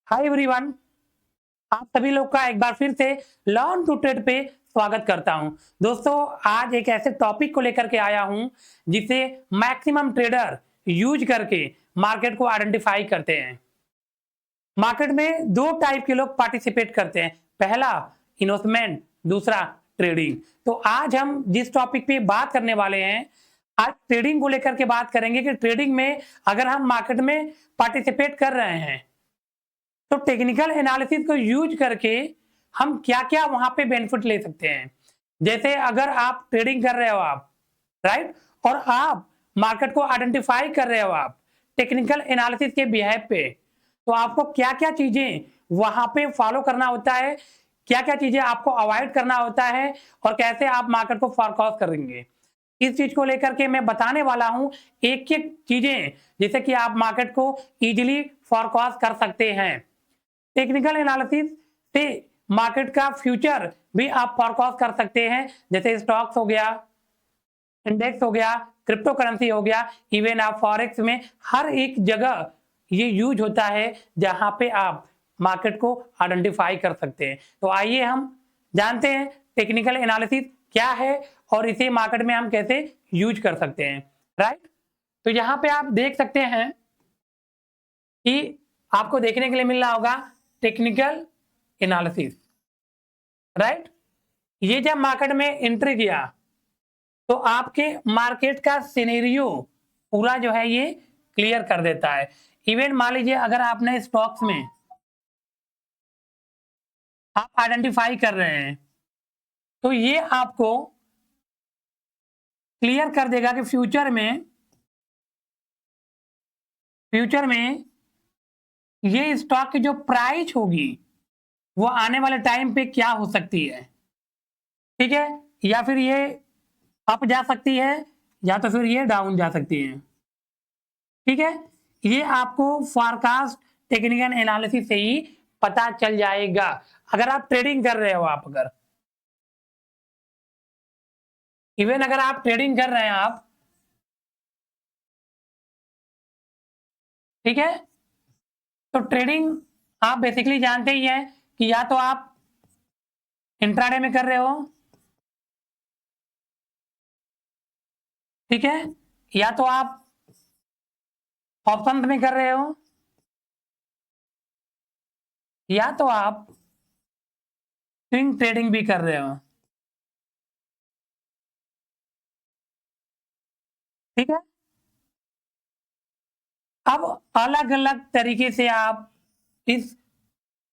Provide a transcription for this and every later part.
Hi everyone, आप सभी लोग का एक बार फिर से लर्न टू ट्रेड पे स्वागत करता हूं। दोस्तों, आज एक ऐसे टॉपिक को लेकर के आया हूं जिसे मैक्सिमम ट्रेडर यूज करके मार्केट को आइडेंटिफाई करते हैं। मार्केट में दो टाइप के लोग पार्टिसिपेट करते हैं, पहला इन्वेस्टमेंट, दूसरा ट्रेडिंग। तो आज हम जिस टॉपिक पे बात करने वाले हैं, आज ट्रेडिंग को लेकर के बात करेंगे कि ट्रेडिंग में अगर हम मार्केट में पार्टिसिपेट कर रहे हैं तो टेक्निकल एनालिसिस को यूज करके हम क्या क्या वहां पे बेनिफिट ले सकते हैं। जैसे अगर आप ट्रेडिंग कर रहे हो आप, राइट, और आप मार्केट को आइडेंटिफाई कर रहे हो आप टेक्निकल एनालिसिस के बिहेव पे, तो आपको क्या क्या चीजें वहां पे फॉलो करना होता है, क्या क्या चीजें आपको अवॉइड करना होता है और कैसे आप मार्केट को फोरकास्ट करेंगे। इस चीज को लेकर के मैं बताने वाला हूं, एक एक चीजें जिससे कि आप मार्केट को इजीली फोरकास्ट कर सकते हैं। टेक्निकल एनालिसिस से मार्केट का फ्यूचर भी आप फोरकास्ट कर सकते हैं, जैसे स्टॉक्स हो गया, इंडेक्स हो गया, क्रिप्टो करेंसी हो गया, इवन आप फॉरेक्स में हर एक जगह ये यूज होता है जहां पे आप मार्केट को आइडेंटिफाई कर सकते हैं। तो आइए हम जानते हैं टेक्निकल एनालिसिस क्या है और इसे मार्केट में हम कैसे यूज कर सकते हैं, राइट। तो यहां पे आप देख सकते हैं कि आपको देखने के लिए मिल रहा होगा टेक्निकल एनालिसिस, राइट। ये जब मार्केट में एंट्री किया तो आपके मार्केट का सिनेरियो पूरा जो है ये क्लियर कर देता है। इवन मान लीजिए अगर आपने स्टॉक्स में आप आइडेंटिफाई कर रहे हैं तो ये आपको क्लियर कर देगा कि फ्यूचर में ये स्टॉक की जो प्राइस होगी वो आने वाले टाइम पे क्या हो सकती है, ठीक है, या फिर ये अप जा सकती है या तो फिर ये डाउन जा सकती है, ठीक है। ये आपको फोरकास्ट टेक्निकल एनालिसिस से ही पता चल जाएगा। अगर आप ट्रेडिंग कर रहे हो, आप अगर इवन अगर आप ट्रेडिंग कर रहे हैं आप, ठीक है, तो ट्रेडिंग आप बेसिकली जानते ही हैं कि या तो आप इंट्राडे में कर रहे हो, ठीक है, या तो आप ऑप्शन में कर रहे हो, या तो आप स्विंग ट्रेडिंग भी कर रहे हो, ठीक है। अब अलग अलग तरीके से आप इस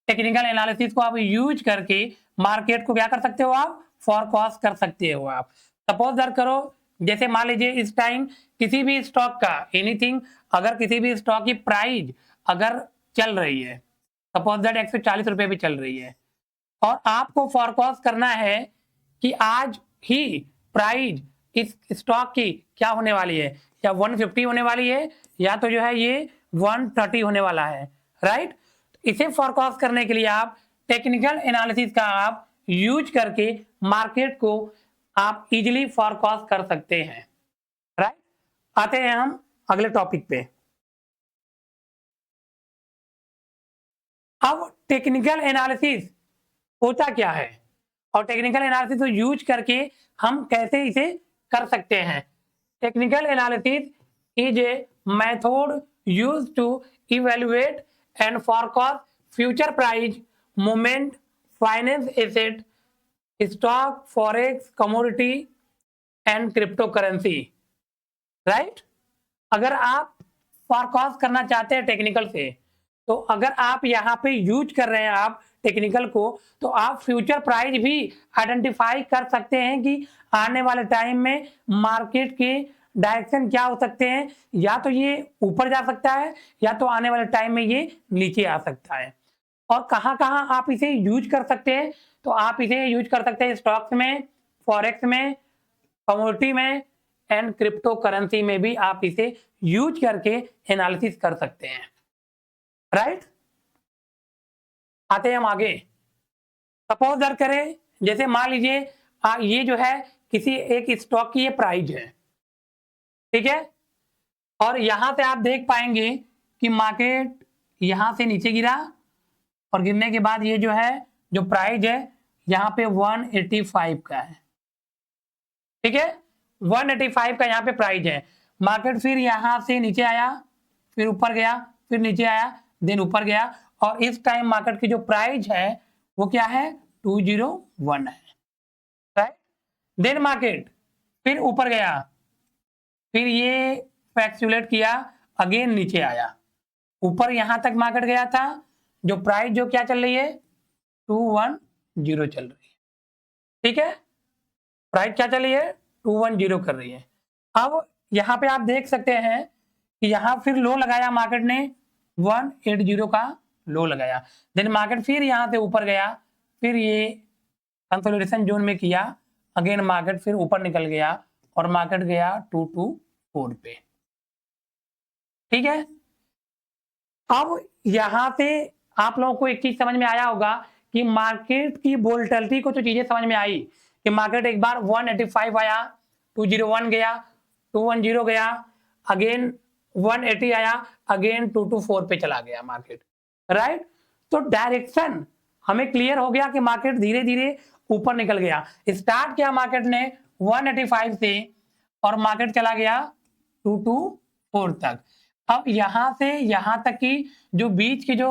टेक्निकल एनालिसिस को आप यूज करके मार्केट को क्या कर सकते हो, आप फोरकास्ट कर सकते हो। आप सपोज दैट करो, जैसे मान लीजिए इस टाइम किसी भी स्टॉक का एनीथिंग, अगर किसी भी स्टॉक की प्राइस अगर चल रही है, सपोज दैट 140 रुपए भी चल रही है और आपको फोरकास्ट करना है कि आज ही प्राइस इस स्टॉक की क्या होने वाली है, या 150 होने वाली है या तो जो है ये 130 होने वाला है, राइट। इसे फोरकास्ट करने के लिए आप टेक्निकल एनालिसिस का आप यूज करके मार्केट को आप इजीली फोरकास्ट कर सकते हैं, राइट। आते हैं हम अगले टॉपिक पे। अब टेक्निकल एनालिसिस होता क्या है और टेक्निकल एनालिसिस को यूज करके हम कैसे इसे कर सकते हैं। Technical analysis is a method used to evaluate and forecast future price, movement, finance asset, stock, forex, commodity and crypto currency, right. अगर आप फोरकास्ट करना चाहते हैं टेक्निकल से, तो अगर आप यहाँ पे यूज कर रहे हैं आप टेक्निकल को, तो आप फ्यूचर प्राइस भी आइडेंटिफाई कर सकते हैं कि आने वाले टाइम में मार्केट के डायरेक्शन क्या हो सकते हैं, या तो ये ऊपर जा सकता है या तो आने वाले टाइम में ये नीचे आ सकता है। और कहाँ कहाँ आप इसे यूज कर सकते हैं, तो आप इसे यूज कर सकते हैं स्टॉक्स में, फॉरेक्स में, कमोडिटी में एंड क्रिप्टो करेंसी में भी आप इसे यूज करके एनालिसिस कर सकते हैं, राइट। आते हैं हम आगे। सपोज दैट करें, जैसे मान लीजिए ये जो है किसी एक स्टॉक की ये प्राइस है, ठीक है, और यहां से आप देख पाएंगे कि मार्केट यहां से नीचे गिरा और गिरने के बाद ये जो है जो प्राइस है यहाँ पे 185 का है, ठीक है, 185 का यहाँ पे प्राइस है। मार्केट फिर यहाँ से नीचे आया, फिर ऊपर गया, फिर नीचे आया, देन ऊपर गया, और इस टाइम मार्केट की जो प्राइस है वो क्या है 201 है, राइट। देन मार्केट फिर ऊपर गया, फिर ये फ्लैक्चुएट किया, अगेन नीचे आया, ऊपर यहां तक मार्केट गया था, जो प्राइस जो क्या चल रही है 210 चल रही है, ठीक है, प्राइस क्या चल रही है 210 कर रही है। अब यहां पे आप देख सकते हैं कि यहां फिर लो लगाया मार्केट ने 180 का लो लगाया, देन मार्केट फिर यहां से ऊपर गया, फिर ये कंसोलिडेशन जोन में किया, अगेन मार्केट फिर ऊपर निकल गया और मार्केट गया 224 पे, ठीक है। अब यहां से आप लोगों को एक चीज समझ में आया होगा कि मार्केट की वोलेटिलिटी को तो चीजें समझ में आई कि मार्केट एक बार 185 आया, 201 गया, 210 गया, अगेन 180 आया, अगेन 224 पे चला गया मार्केट, राइट। तो डायरेक्शन हमें क्लियर हो गया कि मार्केट धीरे धीरे ऊपर निकल गया। स्टार्ट किया मार्केट ने 185 से और मार्केट चला गया 224 तक। अब यहां से यहां तक की जो बीच की जो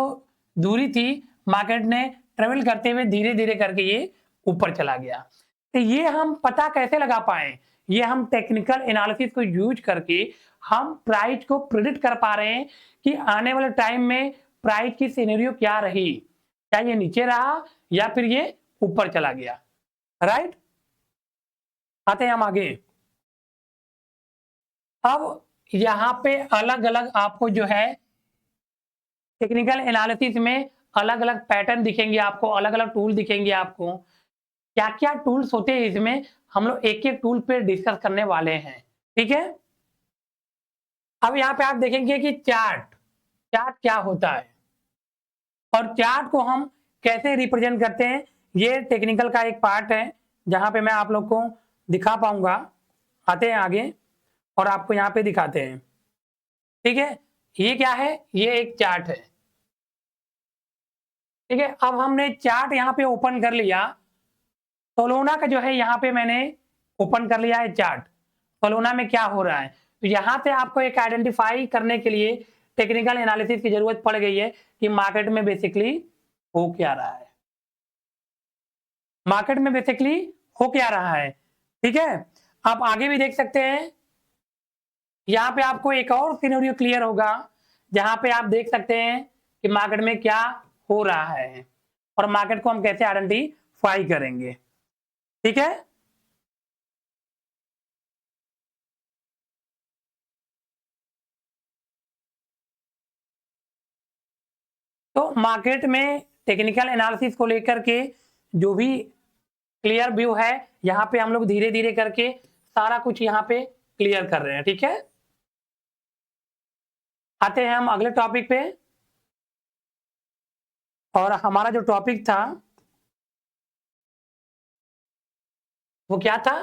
दूरी थी मार्केट ने ट्रेवल करते हुए धीरे धीरे करके ये ऊपर चला गया। तो ये हम पता कैसे लगा पाए, ये हम टेक्निकल एनालिसिस को यूज करके हम प्राइस को प्रिडिक्ट कर पा रहे हैं कि आने वाले टाइम में प्राइस की सिनेरियो क्या रही, क्या ये नीचे रहा या फिर ये ऊपर चला गया, राइट। आते हैं हम आगे। अब यहां पे अलग अलग आपको जो है टेक्निकल एनालिसिस में अलग अलग पैटर्न दिखेंगे आपको, अलग अलग टूल दिखेंगे आपको। क्या क्या टूल्स होते हैं इसमें हम लोग एक एक टूल पे डिस्कस करने वाले हैं, ठीक है। अब यहाँ पे आप देखेंगे कि चार्ट क्या होता है और चार्ट को हम कैसे रिप्रेजेंट करते हैं, ये टेक्निकल का एक पार्ट है जहां पे मैं आप लोग को दिखा पाऊंगा। आते हैं आगे और आपको यहाँ पे दिखाते हैं, ठीक है। ये क्या है, ये एक चार्ट है, ठीक है। अब हमने चार्ट यहाँ पे ओपन कर लिया, सोलोना का जो है यहाँ पे मैंने ओपन कर लिया है चार्ट, सोलोना में क्या हो रहा है। तो यहाँ से आपको एक आइडेंटिफाई करने के लिए टेक्निकल एनालिसिस की जरूरत पड़ गई है कि मार्केट में बेसिकली हो क्या रहा है, मार्केट में बेसिकली हो क्या रहा है, ठीक है। आप आगे भी देख सकते हैं, यहाँ पे आपको एक और सिनेरियो क्लियर होगा जहां पे आप देख सकते हैं कि मार्केट में क्या हो रहा है और मार्केट को हम कैसे आइडेंटिफाई करेंगे, ठीक है। तो मार्केट में टेक्निकल एनालिसिस को लेकर के जो भी क्लियर व्यू है यहाँ पे हम लोग धीरे धीरे करके सारा कुछ यहाँ पे क्लियर कर रहे हैं, ठीक है। आते हैं हम अगले टॉपिक पे, और हमारा जो टॉपिक था वो क्या था,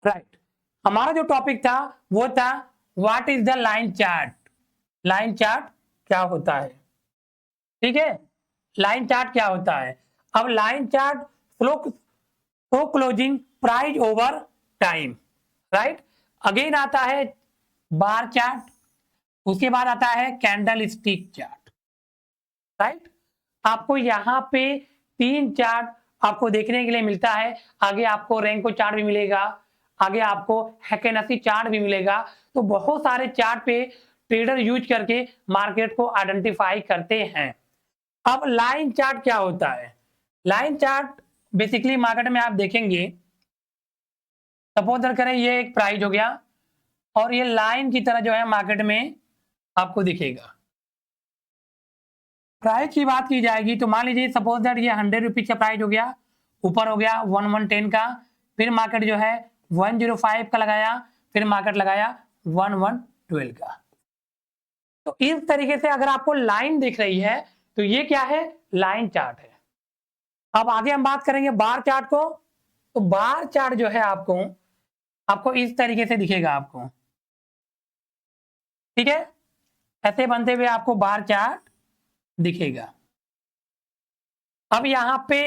राइट। हमारा जो टॉपिक था वो था what is the line chart, line chart क्या होता है, ठीक है। लाइन चार्ट क्या होता है, अब line chart flow closing price over time, right. Again आता है बार चार्ट, उसके बाद आता है कैंडल स्टिक चार्ट, राइट। आपको यहाँ पे तीन चार्ट आपको देखने के लिए मिलता है, आगे आपको रैंको चार्ट भी मिलेगा, आगे आपको हैकेनसी चार्ट भी मिलेगा। तो बहुत सारे चार्ट पे ट्रेडर यूज करके मार्केट को आइडेंटिफाई करते हैं। अब लाइन चार्ट क्या होता है, लाइन चार्ट बेसिकली मार्केट में आप देखेंगे, सपोज करें ये एक प्राइस हो गया और ये लाइन की तरह जो है मार्केट में आपको दिखेगा। प्राइस की बात की जाएगी तो मान लीजिए सपोज दैट ये 100 रुपीज का प्राइस हो गया, ऊपर हो गया 1110 का, फिर मार्केट जो है 105 का लगाया, फिर मार्केट लगाया 1112 का। तो इस तरीके से अगर आपको लाइन दिख रही है तो ये क्या है, लाइन चार्ट है। अब आगे हम बात करेंगे बार चार्ट को, तो बार चार्ट जो है आपको इस तरीके से दिखेगा आपको, ठीक है, ऐसे बनते हुए आपको बार चार्ट दिखेगा। अब यहाँ पे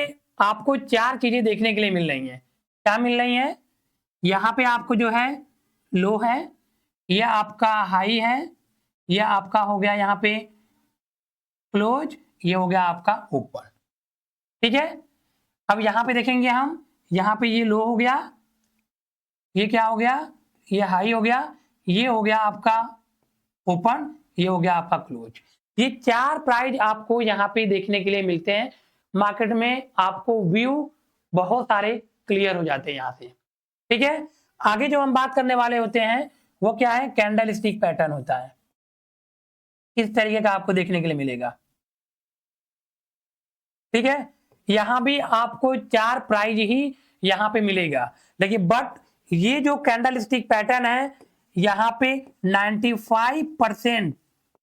आपको चार चीजें देखने के लिए मिल रही हैं। क्या मिल रही है? यहाँ पे आपको जो है लो है, यह आपका हाई है, यह आपका हो गया यहाँ पे क्लोज, ये हो गया आपका ओपन। ठीक है, अब यहाँ पे देखेंगे हम, यहाँ पे ये लो हो गया, ये क्या हो गया, ये हाई हो गया, ये हो गया आपका ओपन, ये हो गया आपका क्लोज। ये चार प्राइस आपको यहाँ पे देखने के लिए मिलते हैं मार्केट में। आपको व्यू बहुत सारे क्लियर हो जाते हैं यहाँ से। ठीक है, आगे जो हम बात करने वाले होते हैं वो क्या है, कैंडल स्टिक पैटर्न होता है। इस तरीके का आपको देखने के लिए मिलेगा। ठीक है, यहां भी आपको चार प्राइज ही यहां पे मिलेगा, लेकिन बट ये जो कैंडल स्टिक पैटर्न है यहां पे 95%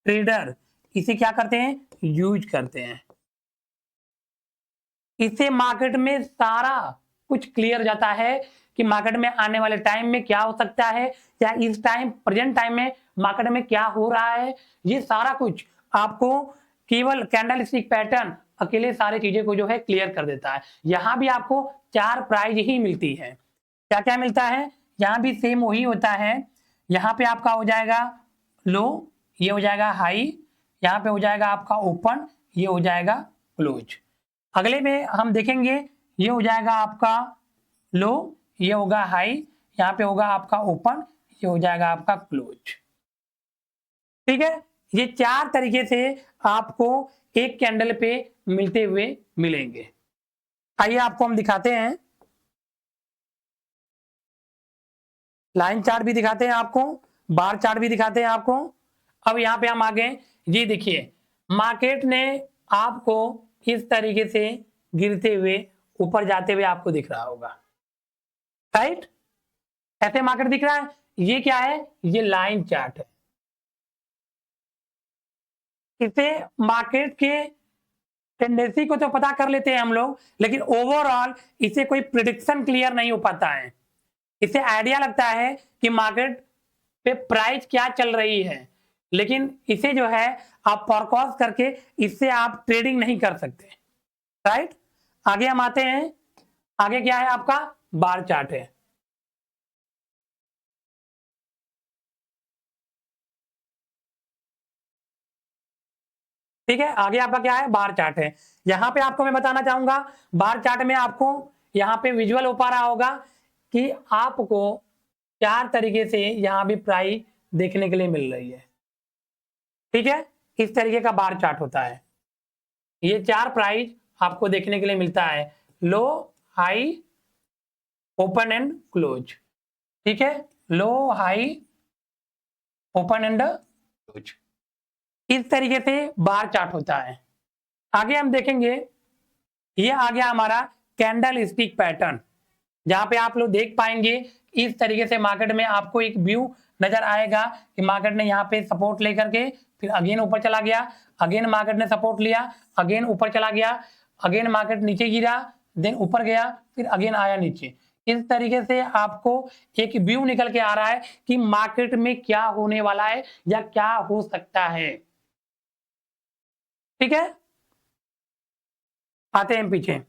ट्रेडर इसे क्या करते हैं, यूज करते हैं। इससे मार्केट में सारा कुछ क्लियर जाता है कि मार्केट में आने वाले टाइम में क्या हो सकता है, या इस टाइम प्रेजेंट टाइम में मार्केट में क्या हो रहा है। ये सारा कुछ आपको केवल कैंडल स्टिक पैटर्न अकेले सारी चीजें को जो है क्लियर कर देता है। यहां भी आपको चार प्राइज ही मिलती है। क्या क्या मिलता है, यहां भी सेम वही होता है। यहां पे आपका हो जाएगा लो, ये हो जाएगा हाई, यहां पे हो जाएगा आपका ओपन, ये हो जाएगा क्लोज। अगले में हम देखेंगे, ये हो जाएगा आपका लो, ये होगा हाई, यहाँ पे होगा आपका ओपन, ये हो जाएगा आपका क्लोज। ठीक है, ये चार तरीके से आपको एक कैंडल पे मिलते हुए मिलेंगे। आइए आपको हम दिखाते हैं, लाइन चार्ट भी दिखाते हैं आपको, बार चार्ट भी दिखाते हैं आपको। अब यहाँ पे हम आ गए, ये देखिए मार्केट ने आपको इस तरीके से गिरते हुए ऊपर जाते हुए आपको दिख रहा होगा, राइट। ऐसे मार्केट दिख रहा है। ये क्या है, ये लाइन चार्ट है। इसे मार्केट के टेंडेंसी को तो पता कर लेते हैं हम लोग, लेकिन ओवरऑल इसे कोई प्रिडिक्शन क्लियर नहीं हो पाता है। इसे आइडिया लगता है कि मार्केट पे प्राइस क्या चल रही है, लेकिन इसे जो है आप फोरकास्ट करके इससे आप ट्रेडिंग नहीं कर सकते, राइट। आगे हम आते हैं, आगे क्या है आपका बार चार्ट है। ठीक है, आगे आपका क्या है, बार चार्ट है। यहां पे आपको मैं बताना चाहूंगा, बार चार्ट में आपको यहां पे विजुअल हो पा रहा होगा कि आपको चार तरीके से यहां भी प्राइस देखने के लिए मिल रही है। ठीक है, इस तरीके का बार चार्ट होता है। ये चार प्राइस आपको देखने के लिए मिलता है, लो, हाई, ओपन एंड क्लोज। ठीक है, लो, हाई, ओपन एंड क्लोज, इस तरीके से बार चार्ट होता है। आगे हम देखेंगे, ये आ गया हमारा कैंडल स्टिक पैटर्न, जहां पे आप लोग देख पाएंगे इस तरीके से मार्केट में आपको एक व्यू नजर आएगा कि मार्केट ने यहाँ पे सपोर्ट लेकर के फिर अगेन ऊपर चला गया, अगेन मार्केट ने सपोर्ट लिया, अगेन ऊपर चला गया, अगेन मार्केट नीचे गिरा, देन ऊपर गया, फिर अगेन आया नीचे। इस तरीके से आपको एक व्यू निकल के आ रहा है कि मार्केट में क्या होने वाला है या क्या हो सकता है। ठीक है, आते हैं पीछे।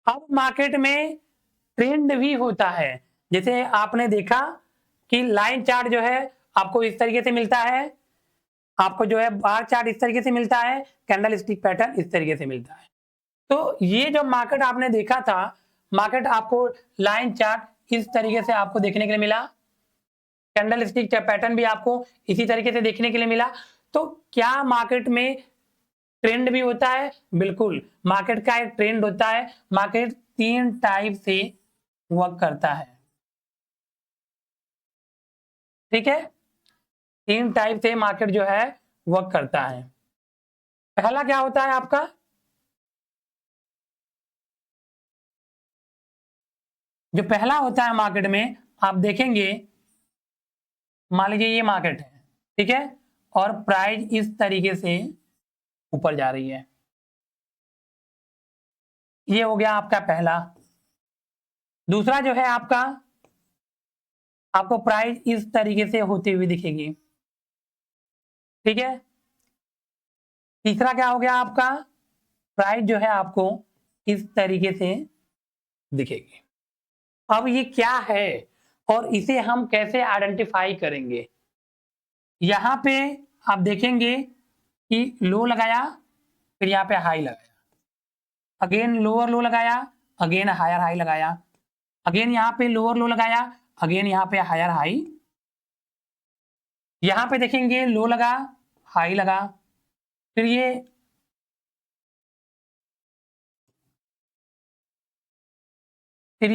अब मार्केट में ट्रेंड भी होता है। जैसे आपने देखा कि लाइन चार्ट जो है आपको इस तरीके से मिलता है, आपको जो है बार चार्ट इस तरीके से मिलता है, कैंडल स्टिक पैटर्न इस तरीके से मिलता है। तो ये जो मार्केट आपने देखा था, मार्केट आपको लाइन चार्ट इस तरीके से आपको देखने के लिए मिला, कैंडल स्टिक पैटर्न भी आपको इसी तरीके से देखने के लिए मिला। तो क्या मार्केट में ट्रेंड भी होता है? बिल्कुल, मार्केट का एक ट्रेंड होता है। मार्केट तीन टाइप से वर्क करता है। ठीक है, तीन टाइप से मार्केट जो है वर्क करता है। पहला क्या होता है आपका, जो पहला होता है मार्केट में, आप देखेंगे मान लीजिए ये मार्केट है, ठीक है, और प्राइस इस तरीके से ऊपर जा रही है। ये हो गया आपका पहला। दूसरा जो है आपको प्राइस इस तरीके से होती हुई दिखेगी, ठीक है। तीसरा क्या हो गया, आपका प्राइस जो है आपको इस तरीके से दिखेगी। अब ये क्या है और इसे हम कैसे आइडेंटिफाई करेंगे? यहां पे आप देखेंगे कि लो लगाया, फिर यहाँ पे हाई लगाया, अगेन लोअर लो लगाया, अगेन हायर हाई लगाया, अगेन यहाँ पे लोअर लो लगाया, अगेन यहाँ पे हायर हाई, यहां पे देखेंगे लो लगा, हाई लगा, फिर ये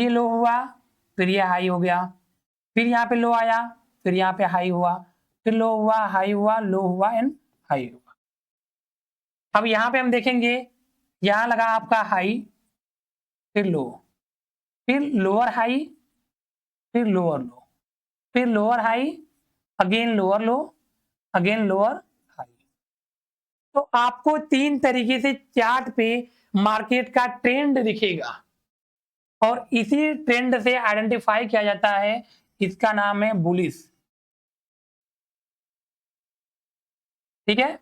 लो हुआ, फिर ये हाई हो गया, फिर यहाँ पे लो आया, फिर यहाँ पे हाई हुआ, फिर लो हुआ, हाई हुआ, लो हुआ एंड हाई हुआ। अब यहाँ पे हम देखेंगे, यहाँ लगा आपका हाई, फिर लो, फिर लोअर हाई, फिर लोअर लो, फिर लोअर हाई, अगेन लोअर लो, अगेन लोअर हाई। तो आपको 3 तरीके से चार्ट पे मार्केट का ट्रेंड दिखेगा और इसी ट्रेंड से आइडेंटिफाई किया जाता है, इसका नाम है बुलिश, ठीक है।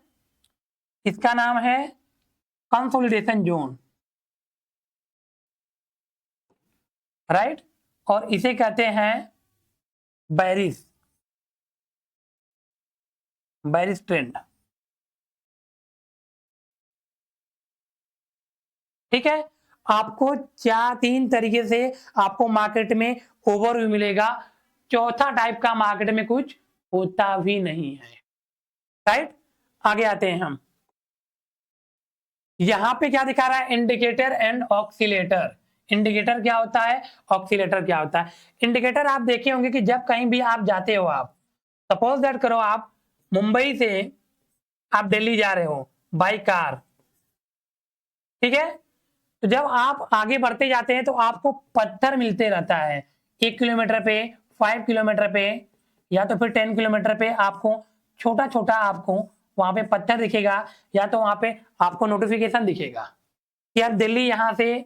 इसका नाम है कंसोलिडेशन जोन, राइट, और इसे कहते हैं बेरिश ट्रेंड, ठीक है। आपको 3 तरीके से आपको मार्केट में ओवरव्यू मिलेगा, चौथा टाइप का मार्केट में कुछ होता भी नहीं है, राइट। आगे आते हैं हम, यहां पे क्या दिखा रहा है, इंडिकेटर एंड ऑक्सीलेटर। इंडिकेटर क्या होता है, ऑक्सीलेटर क्या होता है? इंडिकेटर आप देखे होंगे कि जब कहीं भी आप जाते हो, आप सपोज दैट करो आप मुंबई से आप दिल्ली जा रहे हो बाई कार, ठीक है। तो जब आप आगे बढ़ते जाते हैं तो आपको पत्थर मिलते रहता है, 1 किलोमीटर पे, 5 किलोमीटर पे, या तो फिर 10 किलोमीटर पे आपको छोटा छोटा आपको वहां पे पत्थर दिखेगा, या तो वहां पे आपको नोटिफिकेशन दिखेगा कि यार दिल्ली यहाँ से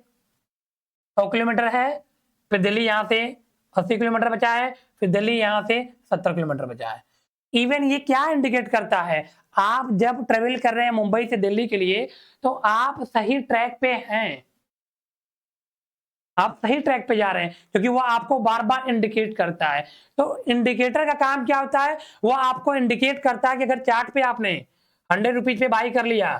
100 किलोमीटर है, फिर दिल्ली यहाँ से 80 किलोमीटर बचा है, फिर दिल्ली यहाँ से 70 किलोमीटर बचा है। इवन ये क्या इंडिकेट करता है, आप जब ट्रेवल कर रहे हैं मुंबई से दिल्ली के लिए तो आप सही ट्रैक पे हैं, आप सही ट्रैक पे जा रहे हैं, क्योंकि वो आपको बार बार इंडिकेट करता है। तो इंडिकेटर का काम क्या होता है, वो आपको इंडिकेट करता है कि अगर चार्ट पे आपने 100 रुपीज पे बाई कर लिया,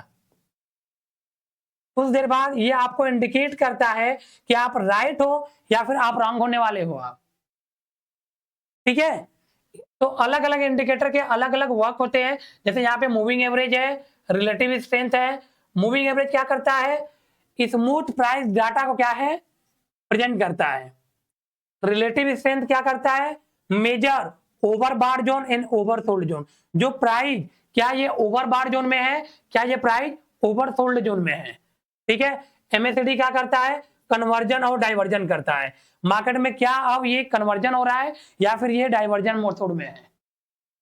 कुछ देर बाद ये आपको इंडिकेट करता है कि आप राइट हो या फिर आप रॉन्ग होने वाले हो आप, ठीक है। तो अलग अलग इंडिकेटर के अलग अलग वर्क होते हैं, जैसे यहाँ पे मूविंग एवरेज है, रिलेटिव स्ट्रेंथ है। मूविंग एवरेज क्या करता है, स्मूथ प्राइस डाटा को क्या है, प्रेजेंट करता है। रिलेटिव स्ट्रेंथ क्या करता है, major overbought zone and oversold zone, जो प्राइस क्या ये ओवरबॉट जोन में है, क्या ये प्राइस ओवरसोल्ड जोन में है, ठीक है। एमएसडी क्या करता है, कन्वर्जन और डाइवर्जन करता है, मार्केट में क्या अब ये कन्वर्जन हो रहा है या फिर ये डाइवर्जन मोड में है,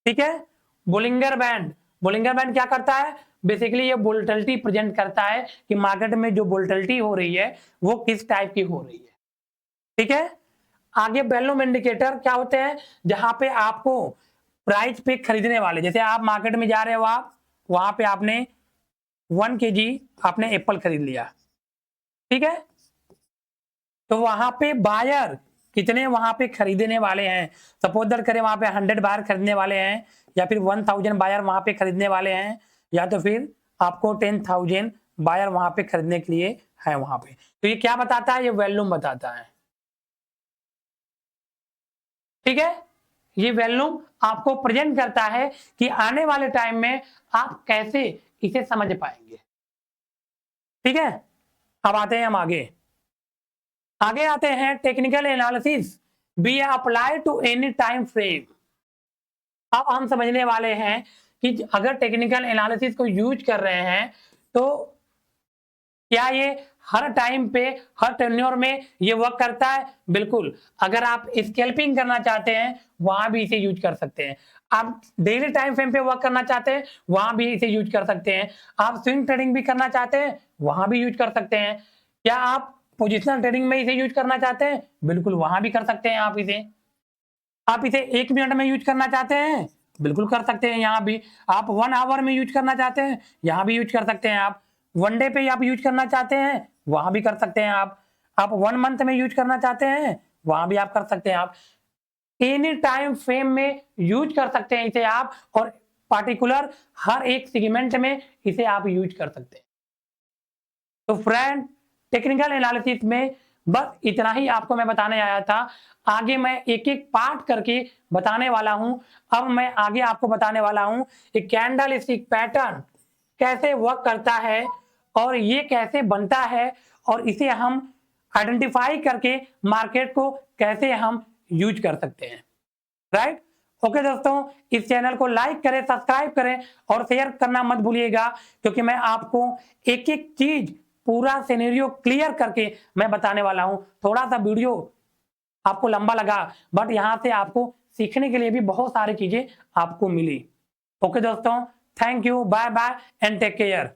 ठीक है। बोलिंगर बैंड क्या करता है, बेसिकली ये वोलेटिलिटी प्रेजेंट करता है कि मार्केट में जो वोलेटिलिटी हो रही है वो किस टाइप की हो रही है, ठीक है। आगे वैल्यूम इंडिकेटर क्या होते हैं, जहां पे आपको प्राइस पे खरीदने वाले, जैसे आप मार्केट में जा रहे हो, आप वहां पे आपने 1 kg आपने एप्पल खरीद लिया, ठीक है। तो वहां पे बायर कितने वहां पे खरीदने वाले हैं, सपोज दैट करें वहां पे 100 बायर खरीदने वाले हैं, या फिर 1000 बायर वहां पे खरीदने वाले हैं, या तो फिर आपको 10,000 बायर वहां पे खरीदने के लिए है वहां पे। तो ये क्या बताता है, ये वॉल्यूम बताता है, ठीक है। ये वॉल्यूम आपको प्रेजेंट करता है कि आने वाले टाइम में आप कैसे इसे समझ पाएंगे, ठीक है। अब आते हैं हम आगे आते हैं, technical analysis be apply to any time frame. अब हम समझने वाले हैं कि अगर टेक्निकल एनालिसिस को यूज कर रहे हैं तो क्या ये हर टाइम पे, हर टेन्योर में ये वर्क करता है, बिल्कुल। अगर आप स्कैल्पिंग करना चाहते हैं वहां भी इसे यूज कर सकते हैं, आप डेली टाइम फ्रेम पे वर्क करना चाहते हैं वहां भी इसे यूज कर सकते हैं, आप स्विंग ट्रेडिंग भी करना चाहते हैं वहां भी यूज कर सकते हैं। क्या आप पोजिशनल ट्रेडिंग में इसे यूज करना चाहते हैं, बिल्कुल वहां भी कर सकते हैं आप इसे। आप इसे 1 मिनट में यूज करना चाहते हैं, बिल्कुल कर सकते हैं यहाँ भी। आप 1 आवर में यूज करना चाहते हैं, यहाँ भी यूज कर सकते हैं आप। 1 डे पे आप यूज करना चाहते हैं, वहां भी कर सकते हैं आप। आप 1 मंथ में यूज करना चाहते हैं, वहां भी आप कर सकते हैं आप। एनी टाइम फ्रेम में यूज कर सकते हैं इसे आप, और पार्टिकुलर हर एक सेगमेंट में इसे आप यूज कर सकते हैं। तो फ्रेंड, टेक्निकल एनालिसिस में बस इतना ही आपको मैं बताने आया था। आगे मैं एक एक पार्ट करके बताने वाला हूं। अब मैं आगे आपको बताने वाला हूं कि कैंडल स्टिक पैटर्न कैसे वर्क करता है और ये कैसे बनता है, और इसे हम आइडेंटिफाई करके मार्केट को कैसे हम यूज कर सकते हैं। राइट? ओके दोस्तों, इस चैनल को लाइक करें, सब्सक्राइब करें और शेयर करना मत भूलिएगा, क्योंकि मैं आपको एक एक चीज पूरा सिनेरियो क्लियर करके मैं बताने वाला हूं। थोड़ा सा वीडियो आपको लंबा लगा, बट यहां से आपको सीखने के लिए भी बहुत सारी चीजें आपको मिली। ओके दोस्तों, thank you, bye bye and take care.